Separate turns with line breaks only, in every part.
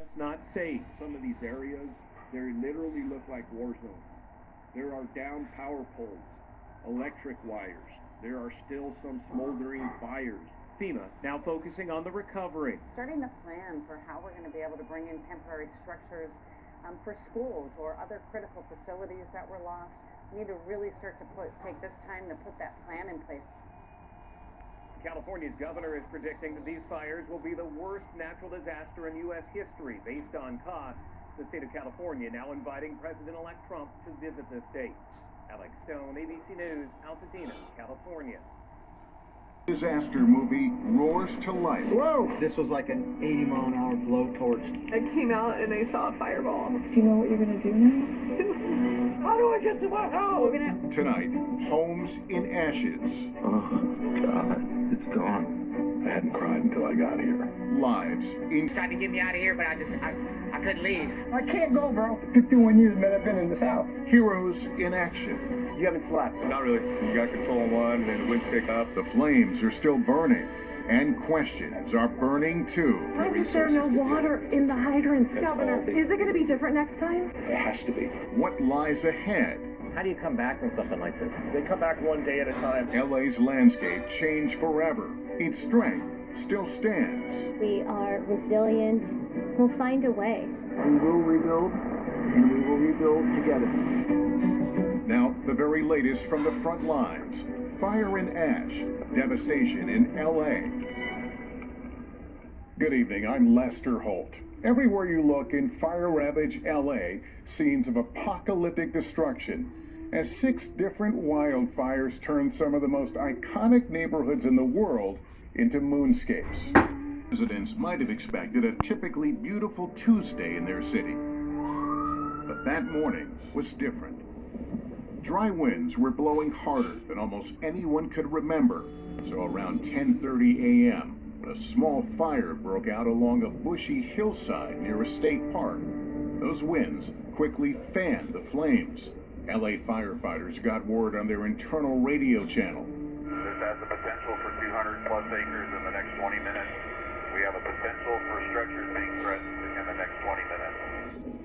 It's not safe. Some of these areas, they literally look like war zones. There are down power poles, electric wires. There are still some smoldering fires. FEMA now focusing on the recovery.
Starting to plan for how we're going to be able to bring in temporary structures for schools or other critical facilities that were lost. We need to really start to take this time to put that plan in place.
California's governor is predicting that these fires will be the worst natural disaster in U.S. history based on cost. The state of California now inviting President-elect Trump to visit the state. Alex Stone, ABC News, Altadena, California.
Disaster movie roars to life.
Whoa! This was like an 80-mile-an-hour blowtorch.
I came out and I saw a fireball.
Do you know what you're gonna do now?
How do I get to my house?
Tonight, homes in ashes.
Oh, God, it's gone.
I hadn't cried until I got here.
Lives in...
Tried to get me out of here, but I couldn't leave.
I can't go, bro. 51 years, man, I've been in this house.
Heroes in action.
You haven't slept?
Not really. You got control on one, and then the winds pick up.
The flames are still burning, and questions are burning too.
Why is there no water in the hydrants, Governor? Is it going to be different next time?
It has to be.
What lies ahead?
How do you come back from something like this? They come back one day at a time.
LA's landscape changed forever. Its strength still stands.
We are resilient. We'll find a way.
We will rebuild, and we will rebuild together.
Now, the very latest from the front lines. Fire and ash, devastation in LA. Good evening, I'm Lester Holt. Everywhere you look in fire-ravaged LA, scenes of apocalyptic destruction, as 6 different wildfires turned some of the most iconic neighborhoods in the world into moonscapes. Residents might have expected a typically beautiful Tuesday in their city. But that morning was different. Dry winds were blowing harder than almost anyone could remember, so around 10:30 a.m., when a small fire broke out along a bushy hillside near a state park, those winds quickly fanned the flames. LA firefighters got word on their internal radio channel.
This has the potential for 200 plus acres in the next 20 minutes. We have a potential for structures being threatened in the next 20 minutes.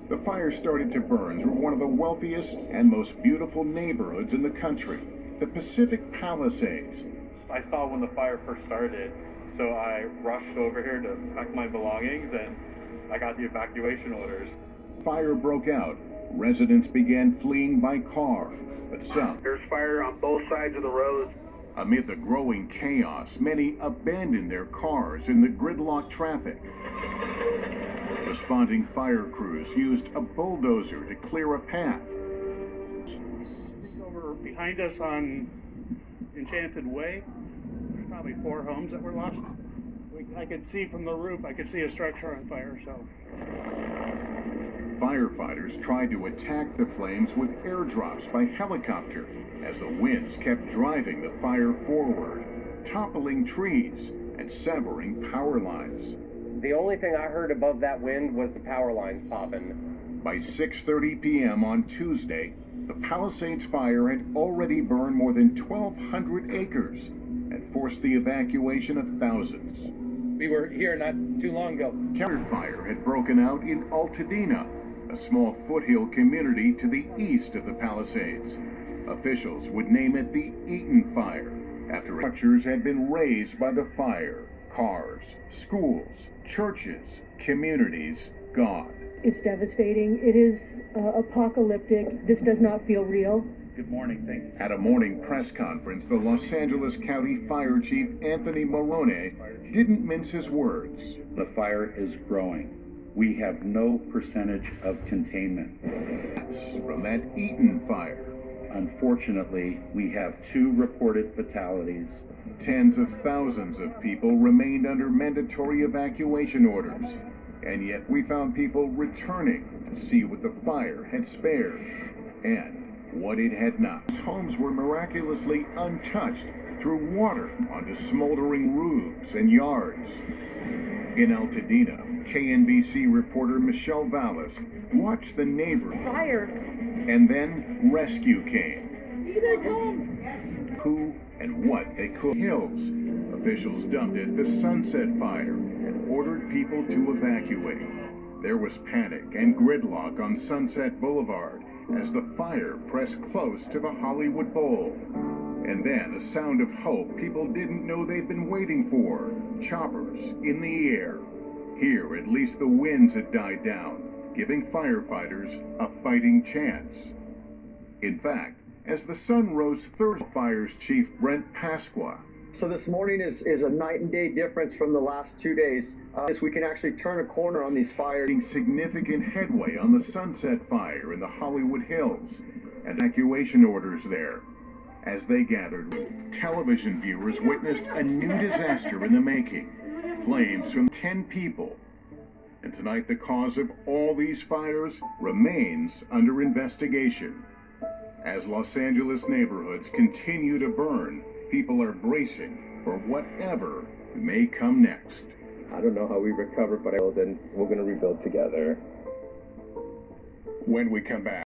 The fire started to burn through one of the wealthiest and most beautiful neighborhoods in the country, the Pacific Palisades.
I saw when the fire first started, so I rushed over here to pack my belongings, and I got the evacuation orders.
Fire broke out. Residents began fleeing by car, but some...
There's fire on both sides of the road.
Amid the growing chaos, many abandoned their cars in the gridlocked traffic. Responding fire crews used a bulldozer to clear a path.
Over behind us on Enchanted Way, there's probably 4 homes that were lost. I could see from the roof, I could see a structure on fire, so...
Firefighters tried to attack the flames with airdrops by helicopter as the winds kept driving the fire forward, toppling trees and severing power lines.
The only thing I heard above that wind was the power lines popping.
By 6:30 p.m. on Tuesday, the Palisades fire had already burned more than 1,200 acres and forced the evacuation of thousands.
We were here not too long ago.
Counter-fire had broken out in Altadena, a small foothill community to the east of the Palisades. Officials would name it the Eaton Fire, after structures had been razed by the fire. Cars, schools, churches, communities gone.
It's devastating. It is apocalyptic. This does not feel real.
Good morning, thank you.
At a morning press conference, the Los Angeles County Fire Chief Anthony Morone didn't mince his words.
The fire is growing. We have no percentage of containment.
That's from that Eaton fire.
Unfortunately, we have 2 reported fatalities.
Tens of thousands of people remained under mandatory evacuation orders, and yet we found people returning to see what the fire had spared and what it had not. Homes were miraculously untouched through water onto smoldering roofs and yards. In Altadena, KNBC reporter Michelle Vallis watched the neighbors.
Fire.
And then rescue came.
Here they come.
Who and what they could. Hills. Officials dubbed it the Sunset Fire and ordered people to evacuate. There was panic and gridlock on Sunset Boulevard as the fire pressed close to the Hollywood Bowl. And then a sound of hope people didn't know they'd been waiting for. Choppers in the air. Here, at least the winds had died down, giving firefighters a fighting chance. In fact, as the sun rose, Fire's Chief Brent Pasqua.
So this morning is a night and day difference from the last 2 days. We can actually turn a corner on these fires.
Significant headway on the Sunset Fire in the Hollywood Hills, and evacuation orders there. As they gathered, television viewers witnessed a new disaster in the making. Flames from 10 people. And tonight the cause of all these fires remains under investigation. As Los Angeles neighborhoods continue to burn, people are bracing for whatever may come next.
I don't know how we recover, but I know then we're going to rebuild together.
When we come back.